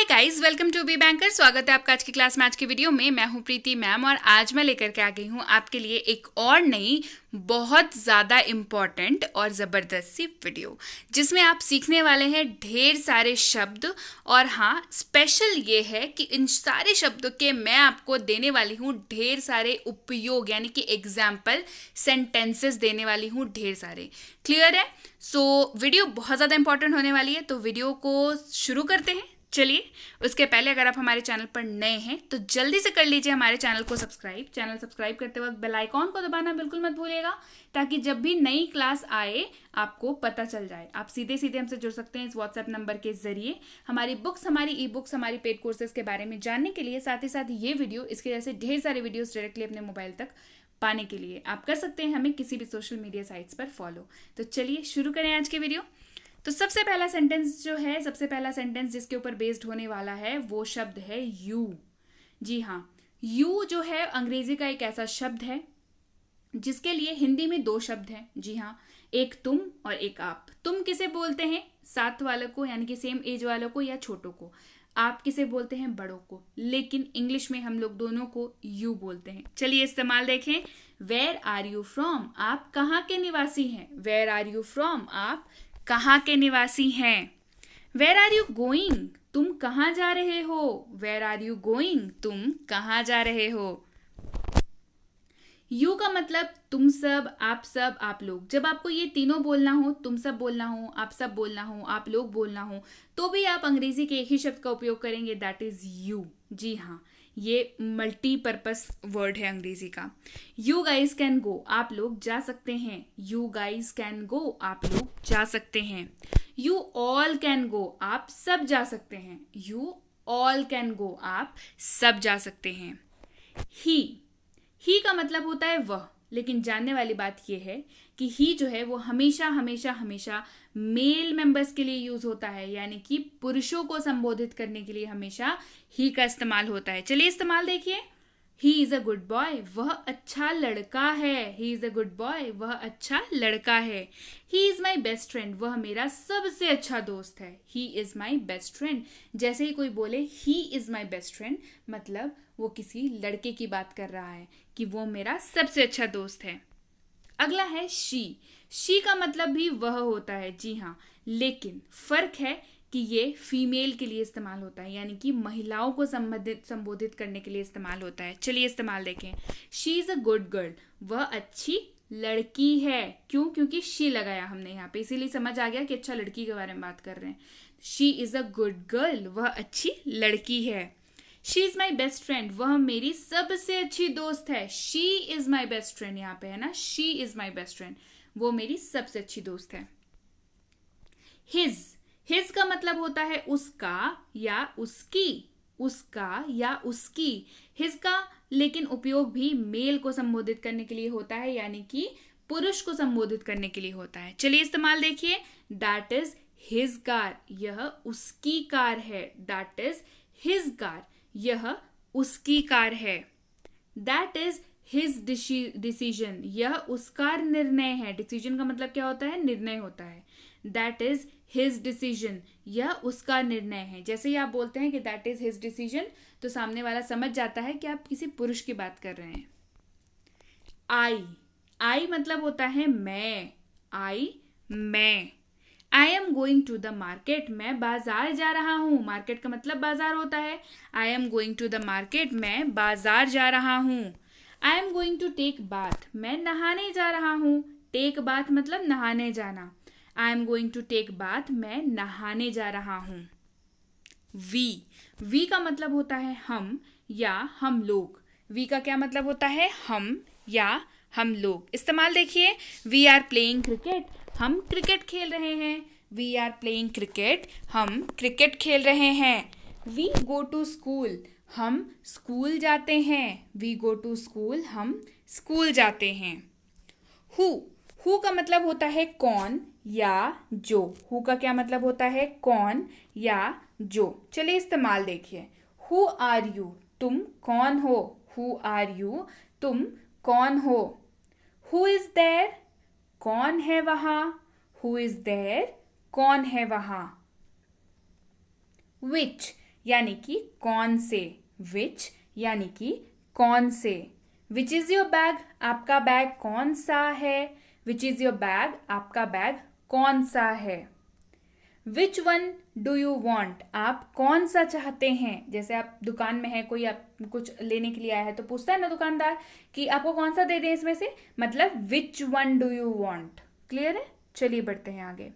Guys, welcome to be banker. स्वागत है आपका आज की क्लास में। आज की वीडियो में मैं हूं प्रीति मैम और आज मैं लेकर के आ गई हूं आपके लिए एक और नई बहुत ज़्यादा इम्पॉर्टेंट और ज़बरदस्त सी वीडियो, जिसमें आप सीखने वाले हैं ढेर सारे शब्द। और हाँ, स्पेशल ये है कि इन सारे शब्दों के मैं आपको देने वाली हूँ ढेर सारे उपयोग, यानी कि एग्जाम्पल सेंटेंसेस देने वाली हूँ ढेर सारे। क्लियर है? सो वीडियो बहुत ज़्यादा इंपॉर्टेंट होने वाली है, तो वीडियो को शुरू करते हैं। चलिए, उसके पहले अगर आप हमारे चैनल पर नए हैं तो जल्दी से कर लीजिए हमारे चैनल को सब्सक्राइब। चैनल सब्सक्राइब करते वक्त बेल आइकॉन को दबाना बिल्कुल मत भूलिएगा, ताकि जब भी नई क्लास आए आपको पता चल जाए। आप सीधे सीधे हमसे जुड़ सकते हैं इस व्हाट्सएप नंबर के जरिए, हमारी बुक्स, हमारी ई बुक्स, हमारी पेड कोर्सेज के बारे में जानने के लिए। साथ ही साथ ये वीडियो, इसके जैसे ढेर सारे वीडियोस डायरेक्टली अपने मोबाइल तक पाने के लिए आप कर सकते हैं हमें किसी भी सोशल मीडिया साइट्स पर फॉलो। तो चलिए शुरू करें आज की वीडियो। तो सबसे पहला सेंटेंस जिसके ऊपर बेस्ड होने वाला है वो शब्द है यू। जी हाँ, यू जो है अंग्रेजी का एक ऐसा शब्द है जिसके लिए हिंदी में दो शब्द हैं। जी हाँ, एक तुम और एक आप। तुम किसे बोलते हैं? साथ वालों को, यानी कि सेम एज वालों को या छोटों को। आप किसे बोलते हैं? बड़ों को। लेकिन इंग्लिश में हम लोग दोनों को यू बोलते हैं। चलिए इस्तेमाल देखें। Where are you from? आप कहाँ के निवासी हैं? Where are you from? आप कहाँ के निवासी हैं? Where are you going? तुम कहाँ जा रहे हो? Where are you going? तुम कहाँ जा रहे हो? यू का मतलब तुम सब, आप सब, आप लोग। जब आपको ये तीनों बोलना हो, तुम सब बोलना हो, आप सब बोलना हो, आप लोग बोलना हो, तो भी आप अंग्रेजी के एक ही शब्द का उपयोग करेंगे, दैट इज यू। जी हाँ, ये मल्टीपर्पस वर्ड है अंग्रेजी का। यू गाइज कैन गो, आप लोग जा सकते हैं। यू गाइज कैन गो, आप लोग जा सकते हैं। यू ऑल कैन गो, आप सब जा सकते हैं। यू ऑल कैन गो, आप सब जा सकते हैं। ही का मतलब होता है वह, लेकिन जानने वाली बात यह है कि ही जो है वो हमेशा हमेशा हमेशा मेल मेंबर्स के लिए यूज होता है, यानी कि पुरुषों को संबोधित करने के लिए हमेशा ही का इस्तेमाल होता है। चलिए इस्तेमाल देखिए। He is a good boy, वह अच्छा लड़का है। He is a good boy, वह अच्छा लड़का है। He is my best friend, वह मेरा सबसे अच्छा दोस्त है। He is my best friend. जैसे ही कोई बोले he is my best friend, मतलब वो किसी लड़के की बात कर रहा है कि वो मेरा सबसे अच्छा दोस्त है। अगला है शी का मतलब भी वह होता है। जी हाँ, लेकिन फर्क है कि ये फीमेल के लिए इस्तेमाल होता है, यानी कि महिलाओं को संबोधित करने के लिए इस्तेमाल होता है। चलिए इस्तेमाल देखें। She is a good girl, वह अच्छी लड़की है। क्यों? क्योंकि शी लगाया हमने यहाँ पे, इसीलिए समझ आ गया कि अच्छा लड़की के बारे में बात कर रहे हैं। She is a good girl, वह अच्छी लड़की है। She is my best friend, वह मेरी सबसे अच्छी दोस्त है। She is my best friend यहाँ पे है ना, she is my best friend, वो मेरी सबसे अच्छी दोस्त है। हिज का मतलब होता है उसका या उसकी। उसका या उसकी। हिज का लेकिन उपयोग भी मेल को संबोधित करने के लिए होता है, यानी कि पुरुष को संबोधित करने के लिए होता है। चलिए इस्तेमाल देखिए। दैट इज हिज कार, यह उसकी कार है। दैट इज हिज कार, यह उसकी कार है। दैट इज हिज डिसीजन, यह उसका निर्णय है। डिसीजन का मतलब क्या होता है? निर्णय होता है। दैट इज हिज डिसीजन, यह उसका निर्णय है। जैसे ही आप बोलते हैं कि दैट इज हिज डिसीजन, तो सामने वाला समझ जाता है कि आप किसी पुरुष की बात कर रहे हैं। आई मतलब होता है मैं। मैं am going to the market, मैं बाजार जा रहा हूं। मार्केट का मतलब बाजार होता है। I am going to the market, मैं बाजार जा रहा हूं। I am going to take bath, मैं नहाने जा रहा हूं। टेक बाथ मतलब नहाने जाना। I am going to take bath, मैं नहाने जा रहा हूं। वी का मतलब होता है हम या हम लोग। वी का क्या मतलब होता है? हम या हम लोग। इस्तेमाल देखिए। वी आर प्लेइंग क्रिकेट, हम क्रिकेट खेल रहे हैं। वी आर प्लेइंग क्रिकेट, हम क्रिकेट खेल रहे हैं। वी गो टू स्कूल, हम स्कूल जाते हैं। वी गो टू स्कूल, हम स्कूल जाते हैं। हु का मतलब होता है कौन या जो। हु का क्या मतलब होता है? कौन या जो। चलिए इस्तेमाल देखिए। हु आर यू, तुम कौन हो? हु आर यू, तुम कौन हो? हु इज देयर, कौन है वहां? हु इज देयर, कौन है वहां? विच यानी कि कौन से, विच यानी कि कौन से। विच इज योर बैग, आपका बैग कौन सा है, विच इज योर बैग, आपका बैग कौन सा है। Which one do you want, आप कौन सा चाहते हैं। जैसे आप दुकान में है, कोई आप कुछ लेने के लिए आया है तो पूछता है ना दुकानदार कि आपको कौन सा दे दें इसमें से, मतलब which one do you want. Clear है, चलिए बढ़ते हैं आगे।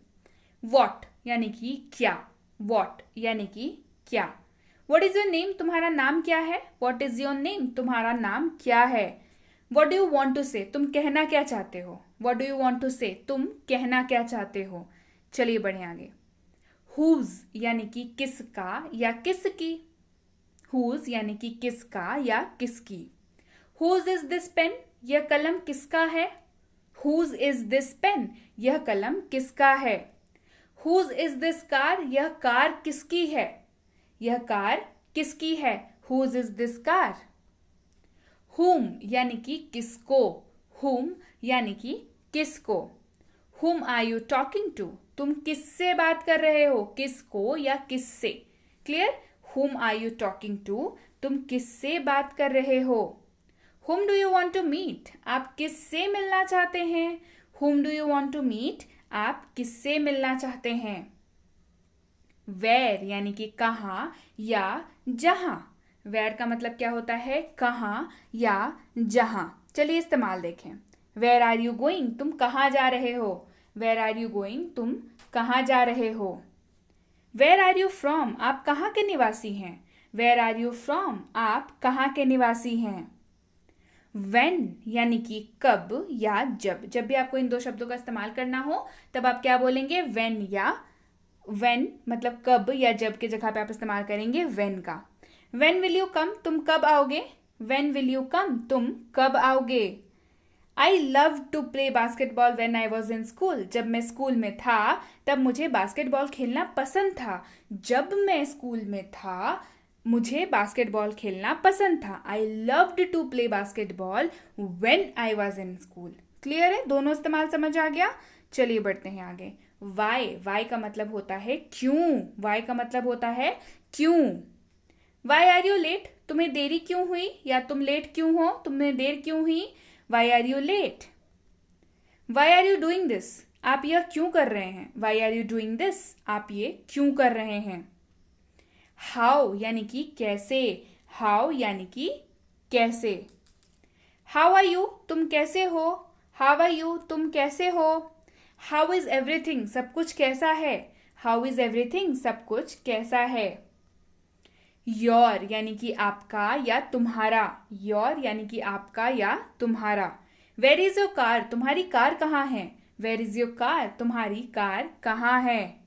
वॉट यानी कि क्या, वॉट यानी कि क्या। वॉट इज योर नेम, तुम्हारा नाम क्या है, वॉट इज योर नेम, तुम्हारा नाम क्या है। What do you want to say, तुम कहना क्या चाहते हो, what do you want to say, तुम कहना क्या चाहते हो। चलिए बढ़े आगे। हुज यानी कि किसका या किसकी, हुज यानी कि किसका या किसकी। हुज इज दिस पेन, यह कलम किसका है, हुज इज दिस पेन, यह कलम किसका है। हुज इज दिस कार, यह कार किसकी है, यह कार किसकी है, हुज इज दिस कार। हुम यानी कि किसको, हुम यानी कि किसको। हुम आर यू टॉकिंग टू, तुम किससे बात कर रहे हो, किसको या किससे। क्लियर, हुम आर यू टॉकिंग टू, तुम किससे बात कर रहे हो। Whom do you want to meet, आप किससे मिलना चाहते हैं, whom do you want to meet, आप किससे मिलना चाहते हैं। वेयर यानी कि कहाँ या जहां, वेयर का मतलब क्या होता है, कहाँ या जहां। चलिए इस्तेमाल देखें। वेयर आर यू गोइंग, तुम कहाँ जा रहे हो, वेयर आर यू गोइंग, तुम कहाँ जा रहे हो। वेयर आर यू फ्रॉम, आप कहाँ के निवासी हैं, वेयर आर यू फ्रॉम, आप कहाँ के निवासी हैं। वेन यानी कि कब या जब, जब भी आपको इन दो शब्दों का इस्तेमाल करना हो तब आप क्या बोलेंगे, वेन या वेन, मतलब कब या जब के जगह पे आप इस्तेमाल करेंगे वेन का। वेन विल यू कम, तुम कब आओगे, वेन विल यू कम, तुम कब आओगे। I love to play basketball when I was in school, जब मैं स्कूल में था तब मुझे बास्केटबॉल खेलना पसंद था, जब मैं स्कूल में था मुझे बास्केटबॉल खेलना पसंद था। I loved to play basketball when I was in school. Clear है, दोनों इस्तेमाल समझ आ गया। चलिए बढ़ते हैं आगे। वाई, वाई का मतलब होता है क्यों, वाई का मतलब होता है क्यों। वाई आर यू लेट, तुम्हें देरी क्यों हुई या तुम लेट क्यों हो, तुम्हें देर क्यों हुई। Why are you late. Why are you doing this, आप यह क्यों कर रहे हैं, why are you doing this, आप ये क्यों कर रहे हैं। हाउ यानी कि कैसे, हाउ यानी कि कैसे। हाउ आर यू, तुम कैसे हो, हाउ आर यू, तुम कैसे हो। हाउ इज एवरीथिंग, सब कुछ कैसा है, हाउ इज एवरीथिंग, सब कुछ कैसा है। योर यानी कि आपका या तुम्हारा, योर यानी कि आपका या तुम्हारा। वेयर इज योर कार, तुम्हारी कार कहाँ है, वेयर इज योर कार, तुम्हारी कार कहाँ है।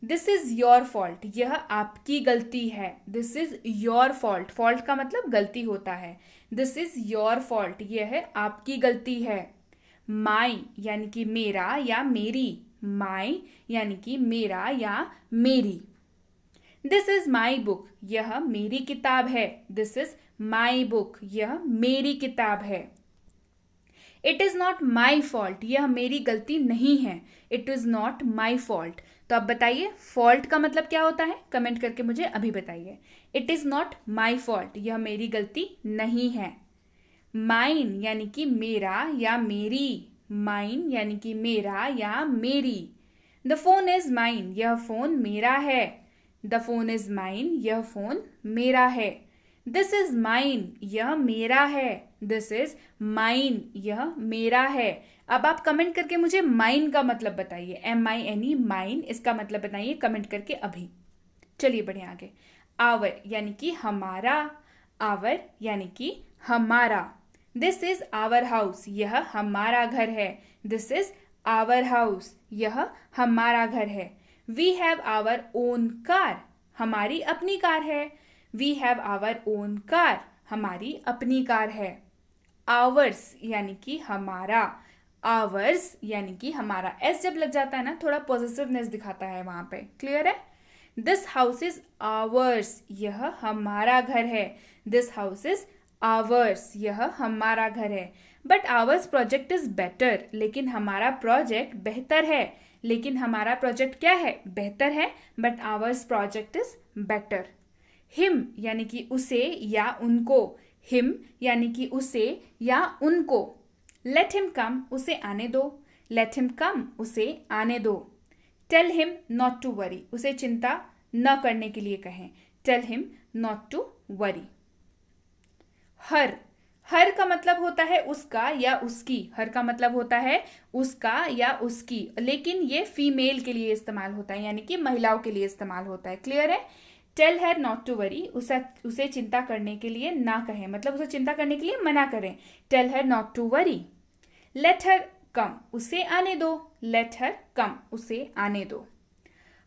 दिस इज योर फॉल्ट, यह आपकी गलती है, this is your fault, fault का मतलब गलती होता है। दिस इज योर फॉल्ट, यह आपकी गलती है। माई यानी कि मेरा या मेरी, माई यानी कि मेरा या मेरी। दिस इज माई बुक, यह मेरी किताब है, दिस इज माई बुक, यह मेरी किताब है। It is not my fault, यह मेरी गलती नहीं है, it is not my fault. तो अब बताइए फॉल्ट का मतलब क्या होता है, कमेंट करके मुझे अभी बताइए। It is not my fault, यह मेरी गलती नहीं है। माइन यानी कि मेरा या मेरी, माइन यानी कि मेरा या मेरी। द फोन इज माइन, यह फोन मेरा है, द फोन इज माइन, यह फोन मेरा है। दिस इज माइन, यह मेरा है, दिस इज माइन, यह मेरा है। अब आप कमेंट करके मुझे माइन का मतलब बताइए, MINE, माइन, इसका मतलब बताइए कमेंट करके अभी। चलिए बढ़िया आगे। आवर यानी कि हमारा, आवर यानी कि हमारा। दिस इज आवर हाउस, यह हमारा घर है, दिस इज आवर हाउस, यह हमारा घर है। We have our own car, हमारी अपनी कार है, we have our own car, हमारी अपनी कार है। आवर्स यानी कि हमारा, आवर्स यानी कि हमारा, एस जब लग जाता है ना थोड़ा पॉजिटिवनेस दिखाता है वहां पे। क्लियर है। दिस हाउस इज आवर्स, यह हमारा घर है, दिस हाउस इज आवर्स, यह हमारा घर है। But hours project is better, लेकिन हमारा प्रोजेक्ट बेहतर है, लेकिन हमारा प्रोजेक्ट क्या है, बेहतर है, but hours project is better. Him यानी कि उसे या उनको, हिम यानी कि उसे या उनको। लेट हिम कम, उसे आने दो, लेट हिम कम, उसे आने दो। Tell him not to worry, उसे चिंता न करने के लिए कहें, tell him not to worry. Her, her का मतलब होता है उसका या उसकी, हर का मतलब होता है उसका या उसकी, लेकिन ये फीमेल के लिए इस्तेमाल होता है, यानी कि महिलाओं के लिए इस्तेमाल होता है। क्लियर है? Tell her not to worry, उसे चिंता करने के लिए ना कहें, मतलब उसे चिंता करने के लिए मना करें, tell her not to worry. Let her come, उसे आने दो, लेट हर कम, उसे आने दो।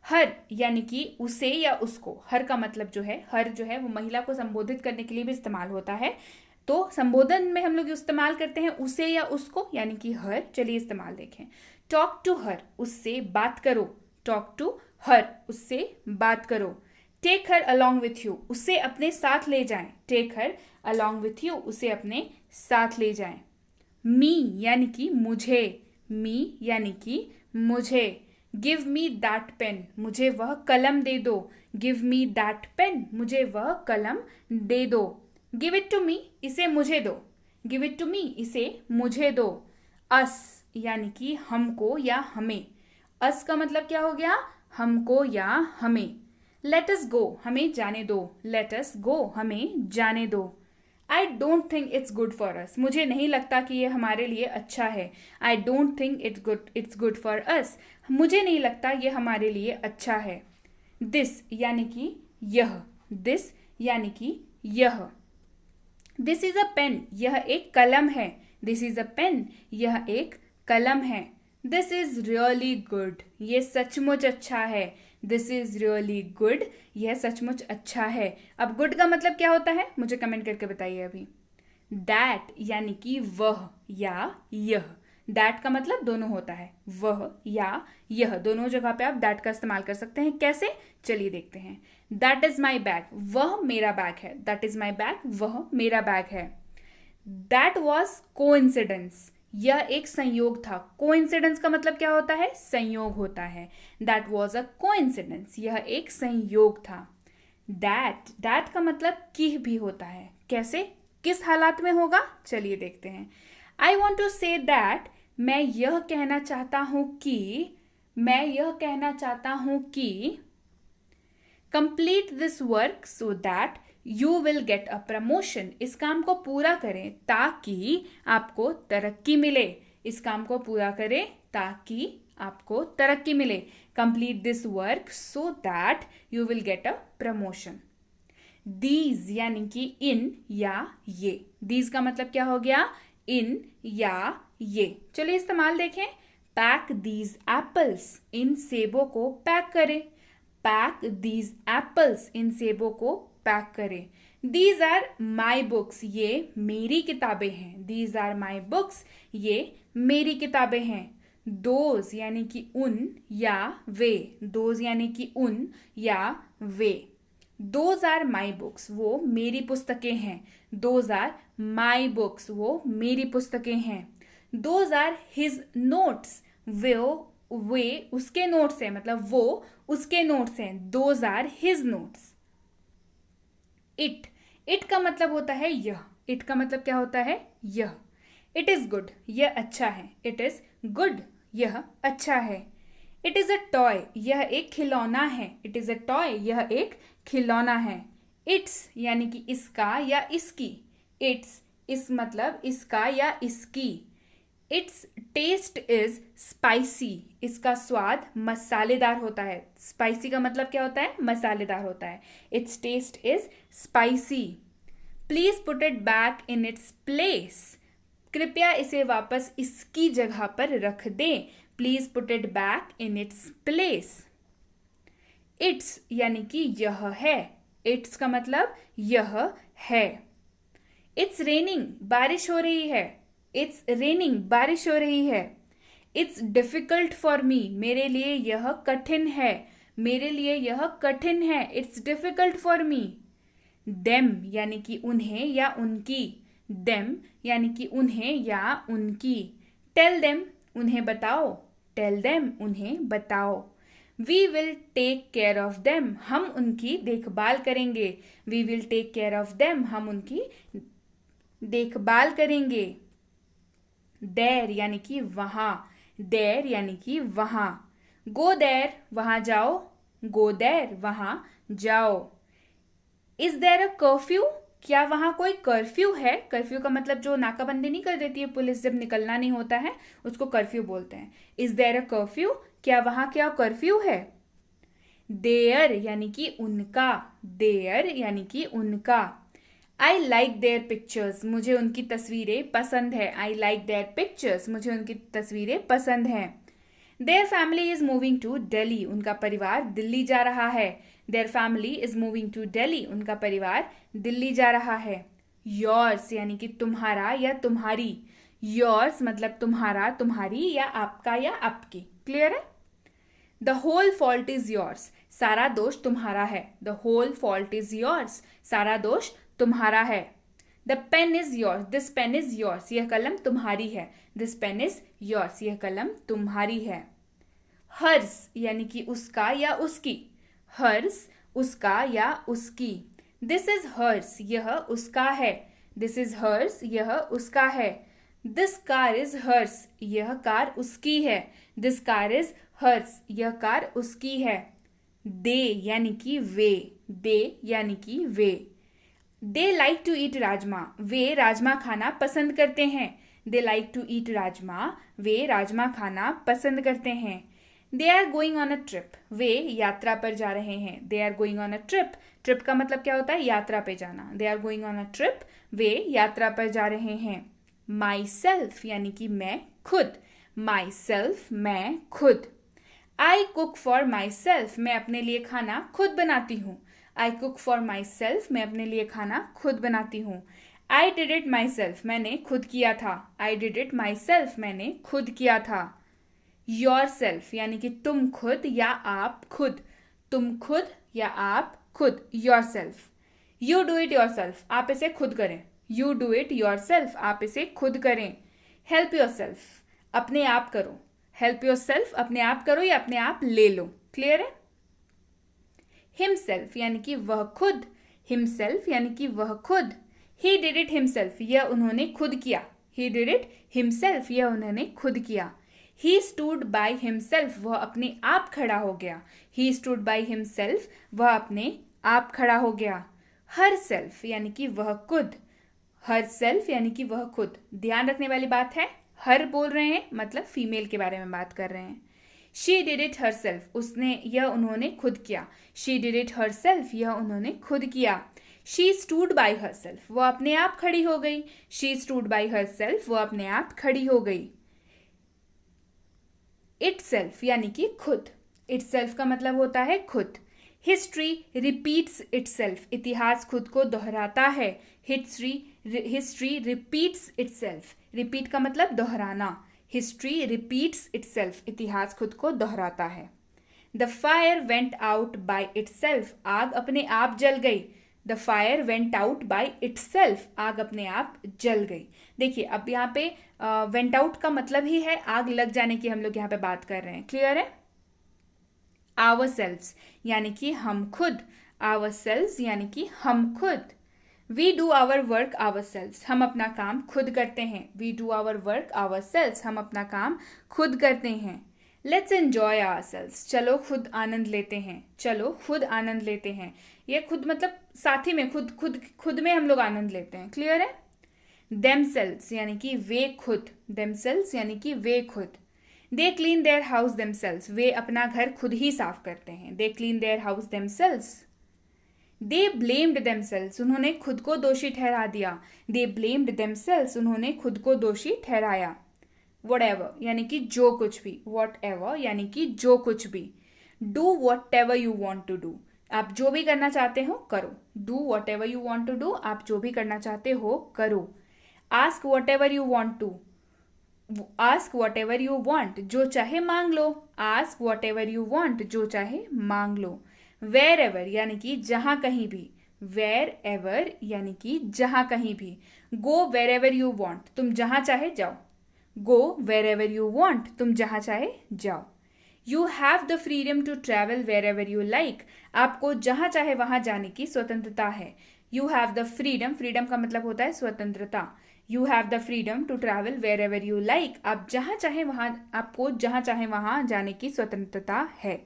हर यानी कि उसे या उसको, हर का मतलब जो है, हर जो है वो महिला को संबोधित करने के लिए भी इस्तेमाल होता है, तो संबोधन में हम लोग इस्तेमाल करते हैं उसे या उसको, यानी कि हर। चलिए इस्तेमाल देखें। टॉक टू हर, उससे बात करो, टॉक टू हर, उससे बात करो। Take her along with you, उसे अपने साथ ले जाएं, take her along with you, उसे अपने साथ ले जाएं। मी यानी कि मुझे, मी यानी कि मुझे। गिव मी दैट पेन, मुझे वह कलम दे दो, गिव मी दैट पेन, मुझे वह कलम दे दो। गिव इट टू मी, इसे मुझे दो, गिव इट टू मी, इसे मुझे दो। अस यानी कि हमको या हमें, अस का मतलब क्या हो गया? हमको या हमें। लेट अस गो, हमें जाने दो, लेट अस गो, हमें जाने दो। I don't think it's good for us, मुझे नहीं लगता कि ये हमारे लिए अच्छा है, I don't think it's good for us, मुझे नहीं लगता ये हमारे लिए अच्छा है। दिस यानी कि यह, दिस यानी कि यह। दिस इज अ पेन, यह एक कलम है, दिस इज अ पेन, यह एक कलम है। दिस इज रियली गुड, ये सचमुच अच्छा है, दिस इज रियली गुड, यह सचमुच अच्छा है। अब गुड का मतलब क्या होता है, मुझे कमेंट करके बताइए अभी। दैट यानी कि वह या यह, दैट का मतलब दोनों होता है, वह या यह, दोनों जगह पे आप दैट का इस्तेमाल कर सकते हैं। कैसे? चलिए देखते हैं। दैट इज माई बैग, वह मेरा बैग है, दैट इज माई बैग, वह मेरा बैग है। दैट वॉज कोइंसिडेंस, यह एक संयोग था। कोइंसिडेंस का मतलब क्या होता है? संयोग होता है। दैट वॉज अ कोइंसिडेंस, यह एक संयोग था। दैट का मतलब की भी होता है। कैसे? किस हालात में होगा? चलिए देखते हैं। I want to say that, मैं यह कहना चाहता हूं कि, मैं यह कहना चाहता हूं कि complete this work so that you will get a promotion, इस काम को पूरा करें ताकि आपको तरक्की मिले, इस काम को पूरा करें ताकि आपको तरक्की मिले। Complete this work so that you will get a promotion. These यानी कि इन या ये, दीज का मतलब क्या हो गया? इन या ये। चलिए इस्तेमाल देखें। पैक दीज एप्पल्स, इन सेबों को पैक करें, पैक दीज एप्पल्स, इन सेबों को पैक करें। दीज आर माई बुक्स, ये मेरी किताबें हैं, दीज आर माई बुक्स, ये मेरी किताबें हैं। दोज यानी कि उन या वे, दोज यानी कि उन या वे। दोज आर माई बुक्स, वो मेरी पुस्तकें हैं, दोज आर माई बुक्स, वो मेरी पुस्तकें हैं। दोज आर हिज नोट्स, वे उसके नोट्स हैं, मतलब वो उसके नोट्स हैं, those are his notes. It का मतलब होता है यह, इट का मतलब क्या होता है? यह। इट इज गुड, यह अच्छा है, इट इज गुड, यह अच्छा है। इट इज अ टॉय, यह एक खिलौना है, इट इज अ टॉय, यह एक खिलौना है। इट्स यानी कि इसका या इसकी, इट्स इस मतलब इसका या इसकी। इट्स टेस्ट इज स्पाइसी, इसका स्वाद मसालेदार होता है। स्पाइसी का मतलब क्या होता है? मसालेदार होता है। Its taste is spicy. Please put it back in its place, कृपया इसे वापस इसकी जगह पर रख दें। Please put it back in its place. Its यानी कि यह है, इट्स का मतलब यह है। इट्स रेनिंग, बारिश हो रही है, इट्स रेनिंग, बारिश हो रही है। इट्स डिफिकल्ट फॉर मी, मेरे लिए यह कठिन है, मेरे लिए यह कठिन है। It's difficult for me. Them यानी कि उन्हें या उनकी, देम यानी कि उन्हें या उनकी। टेल देम, उन्हें बताओ, टेल देम, उन्हें बताओ। We will take care of them, हम उनकी देखभाल करेंगे। We will take care of them, हम उनकी देखभाल करेंगे। देर यानी कि वहां, देर यानी कि वहां। गो देर, वहां जाओ। गो देर, वहां जाओ। इज देर अ कर्फ्यू, क्या वहां कोई कर्फ्यू है? कर्फ्यू का मतलब जो नाकाबंदी नहीं कर देती है पुलिस जब निकलना नहीं होता है, उसको कर्फ्यू बोलते हैं। इज देर अ कर्फ्यू, क्या वहां क्या कर्फ्यू है? देयर यानी कि उनका, देयर यानी कि उनका। आई लाइक देयर पिक्चर्स, मुझे उनकी तस्वीरें पसंद है। आई लाइक देयर पिक्चर्स, मुझे उनकी तस्वीरें पसंद हैं। Their family is moving to Delhi, उनका परिवार दिल्ली जा रहा है। Their family is moving to Delhi, उनका परिवार दिल्ली जा रहा है। योर्स यानी कि तुम्हारा या तुम्हारी। योर्स मतलब तुम्हारा, तुम्हारी या आपका या आपकी। क्लियर है? The whole fault is yours, सारा दोष तुम्हारा है। The whole fault is yours, सारा दोष तुम्हारा है। The pen is yours, this pen is yours, यह कलम तुम्हारी है। दिस पेन इज योर्स, यह कलम तुम्हारी है। हर्स यानी कि उसका या उसकी। हर्स उसका या उसकी। दिस इज हर्स, यह उसका है। दिस इज हर्स, यह उसका है। दिस कार इज हर्स, यह कार उसकी है। दिस कार इज हर्स, यह कार उसकी है। दे यानी कि वे, दे यानी कि वे। They like to eat rajma, वे राजमा खाना पसंद करते हैं। They like to eat rajma, वे राजमा खाना पसंद करते हैं। They are going on a trip, वे यात्रा पर जा रहे हैं। They are going on a trip, trip का मतलब क्या होता है? यात्रा पे जाना। They are going on a trip, वे यात्रा पर जा रहे हैं। माई सेल्फ यानी कि मैं खुद। माई सेल्फ, मैं खुद। I cook for my self, मैं अपने लिए खाना खुद बनाती हूँ। I cook for my self, मैं अपने लिए खाना खुद बनाती हूँ। I did it my self, मैंने खुद किया था। I did it my self, मैंने खुद किया था। योर सेल्फ यानी कि तुम खुद या आप खुद। तुम खुद या आप खुद। Your self. You do it your self, आप इसे खुद करें। You do it your self, आप इसे खुद करें। हेल्प योर सेल्फ, अपने आप करो। हेल्प योर सेल्फ, अपने आप करो या अपने आप ले लो। क्लियर है? हिमसेल्फ यानी कि वह खुद। हिमसेल्फ यानी कि वह खुद। ही डिड इट हिमसेल्फ, यह उन्होंने खुद किया। ही डिड इट हिमसेल्फ, यह उन्होंने खुद किया। ही स्टूड बाय हिमसेल्फ, वह अपने आप खड़ा हो गया। ही स्टूड बाय हिमसेल्फ, वह अपने आप खड़ा हो गया। हर सेल्फ यानी कि वह खुद। हर सेल्फ यानी कि वह खुद। ध्यान रखने वाली बात है, हर बोल रहे हैं मतलब फीमेल के बारे में बात कर रहे हैं। She did it her self, उसने यह उन्होंने खुद किया। She did it her self, यह उन्होंने खुद किया। She stood by her self, वह अपने आप खड़ी हो गई। She stood by her self, वह अपने आप खड़ी हो गई। इट सेल्फ यानी कि खुद। इट सेल्फ का मतलब होता है खुद। हिस्ट्री रिपीट्स इट सेल्फ, इतिहास खुद को दोहराता है। History repeats it self, repeat का मतलब दोहराना। हिस्ट्री रिपीट्स इट सेल्फ, इतिहास खुद को दोहराता है। The fire went out by it self, आग अपने आप जल गई। The fire went out by it self, आग अपने आप जल गई। देखिए अब यहाँ पे वेंट आउट का मतलब ही है आग लग जाने की, हम लोग यहाँ पे बात कर रहे हैं। क्लियर है? आवर सेल्व्स यानी कि हम खुद। आवर सेल्व्स यानी कि हम खुद। We do our work ourselves, हम अपना काम खुद करते हैं। We do our work ourselves, हम अपना काम खुद करते हैं। लेट्स एंजॉय आवर सेल्व्स, चलो खुद आनंद लेते हैं। चलो खुद आनंद लेते हैं, ये खुद मतलब साथ ही में, खुद खुद खुद में हम लोग आनंद लेते हैं। क्लियर है? देमसेल्व्स यानी कि वे खुद। देमसेल्व्स यानी कि वे खुद। They clean their house themselves, वे अपना घर खुद ही साफ करते हैं। They clean their house themselves. They blamed themselves, उन्होंने खुद को दोषी ठहरा दिया। दे ब्लेम्ड देमसेल्व्स, उन्होंने खुद को दोषी ठहराया। व्हाटएवर यानी कि जो कुछ भी। व्हाटएवर यानी कि जो कुछ भी। Do whatever you want to do, आप जो भी करना चाहते हो करो। Do whatever you want to do, आप जो भी करना चाहते हो करो। Ask whatever you want to, ask whatever you want, जो चाहे मांग लो। आस्क व्हाटएवर यू वांट, जो चाहे मांग लो। वेर एवर यानी कि जहां कहीं भी। वेर एवर यानी कि जहां कहीं भी। Go wherever you want, तुम जहां चाहे जाओ। Go wherever you want, तुम जहां चाहे जाओ। You have the freedom to travel wherever you like, आपको जहां चाहे वहां जाने की स्वतंत्रता है। You have the freedom, freedom का मतलब होता है स्वतंत्रता। You have the freedom to travel wherever you like, आप जहां चाहे वहां, आपको जहां चाहे वहां जाने की स्वतंत्रता है।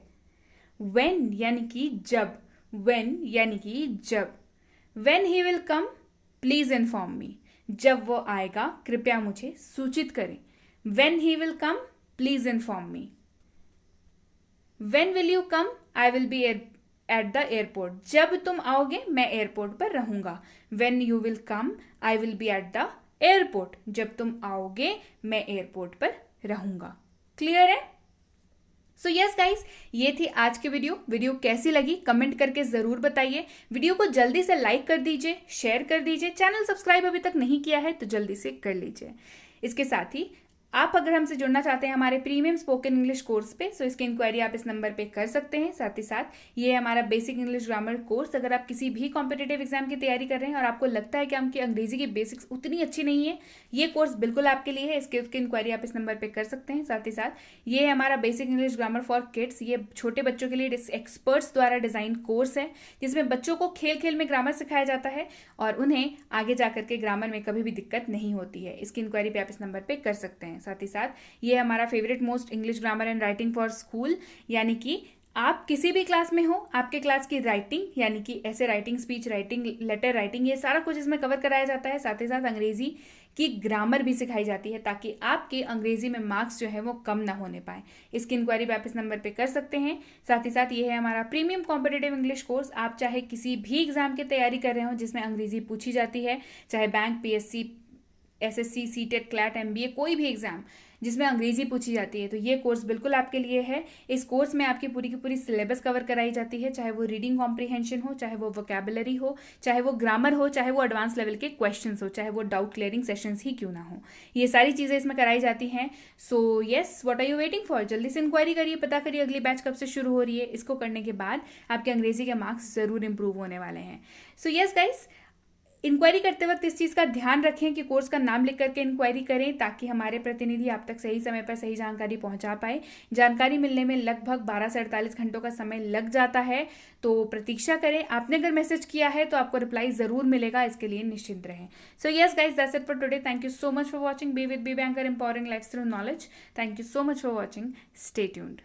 वेन यानी कि जब, वेन यानी कि जब। When he will come please inform me, जब वो आएगा कृपया मुझे सूचित करें। When he will come please inform me. When will you come I will be at the airport, जब तुम आओगे मैं एयरपोर्ट पर रहूंगा। When you will come I will be at the airport, जब तुम आओगे मैं एयरपोर्ट पर रहूंगा। क्लियर है? सो यस गाइस, ये थी आज की वीडियो कैसी लगी कमेंट करके जरूर बताइए। वीडियो को जल्दी से लाइक कर दीजिए, शेयर कर दीजिए, चैनल सब्सक्राइब अभी तक नहीं किया है तो जल्दी से कर लीजिए। इसके साथ ही आप अगर हमसे जुड़ना चाहते हैं हमारे प्रीमियम स्पोकन इंग्लिश कोर्स पे, सो इसकी इंक्वायरी आप इस नंबर पे कर सकते हैं। साथ ही साथ ये हमारा बेसिक इंग्लिश ग्रामर कोर्स, अगर आप किसी भी कॉम्पिटेटिव एग्जाम की तैयारी कर रहे हैं और आपको लगता है कि आपकी अंग्रेजी की बेसिक्स उतनी अच्छी नहीं है, ये कोर्स बिल्कुल आपके लिए है। इसकी इंक्वायरी आप इस नंबर पर कर सकते हैं। साथ ही साथ ये हमारा basic English grammar for kids, ये छोटे बच्चों के लिए एक्सपर्ट्स द्वारा डिजाइन कोर्स है, जिसमें बच्चों को खेल खेल में ग्रामर सिखाया जाता है और उन्हें आगे जाकर के ग्रामर में कभी भी दिक्कत नहीं होती है। इसकी इंक्वायरी पे आप इस नंबर पे कर सकते हैं। साथ ही साथ ये हमारा favourite most English grammar and writing for school, यानी कि आप किसी भी क्लास में हो, आपके क्लास की राइटिंग यानी कि ऐसे writing, speech writing, letter writing, ये सारा कुछ इसमें कवर कराया जाता है। साथ ही साथ अंग्रेजी की ग्रामर भी सिखाई जाती है ताकि आपके अंग्रेजी में मार्क्स जो है वो कम ना होने पाए। इसकी इंक्वायरी भी आप इस नंबर पे कर सकते हैं। साथ ही साथ ये है हमारा प्रीमियम कॉम्पिटेटिव इंग्लिश कोर्स, आप चाहे किसी भी एग्जाम की तैयारी कर रहे हो जिसमें अंग्रेजी पूछी जाती है, चाहे bank, PSC, SSC, CTET, CLAT, MBA, कोई भी एग्जाम जिसमें अंग्रेजी पूछी जाती है, तो ये कोर्स बिल्कुल आपके लिए है। इस कोर्स में आपकी पूरी की पूरी सिलेबस कवर कराई जाती है, चाहे वो रीडिंग कॉम्प्रीहेंशन हो, चाहे वो वोकैबुलरी हो, चाहे वो ग्रामर हो, चाहे वो एडवांस लेवल के क्वेश्चंस हो, चाहे वो डाउट क्लियरिंग सेशंस ही क्यों ना हो, ये सारी चीज़ें इसमें कराई जाती हैं। So yes, what are you waiting for? जल्दी से इंक्वायरी करिए, पता करिए अगली बैच कब से शुरू हो रही है। इसको करने के बाद आपके अंग्रेजी के मार्क्स जरूर इंप्रूव होने वाले हैं। सो यस गाइस, इंक्वायरी करते वक्त इस चीज़ का ध्यान रखें कि कोर्स का नाम लिख करके इंक्वायरी करें ताकि हमारे प्रतिनिधि आप तक सही समय पर सही जानकारी पहुंचा पाए। जानकारी मिलने में लगभग 12 से 48 घंटों का समय लग जाता है, तो प्रतीक्षा करें। आपने अगर मैसेज किया है तो आपको रिप्लाई ज़रूर मिलेगा, इसके लिए निश्चिंत रहें। So yes guys, that's it for today. Thank you so much for watching be with B banker, empowering life through knowledge. Thank you so much for watching. Stay tuned.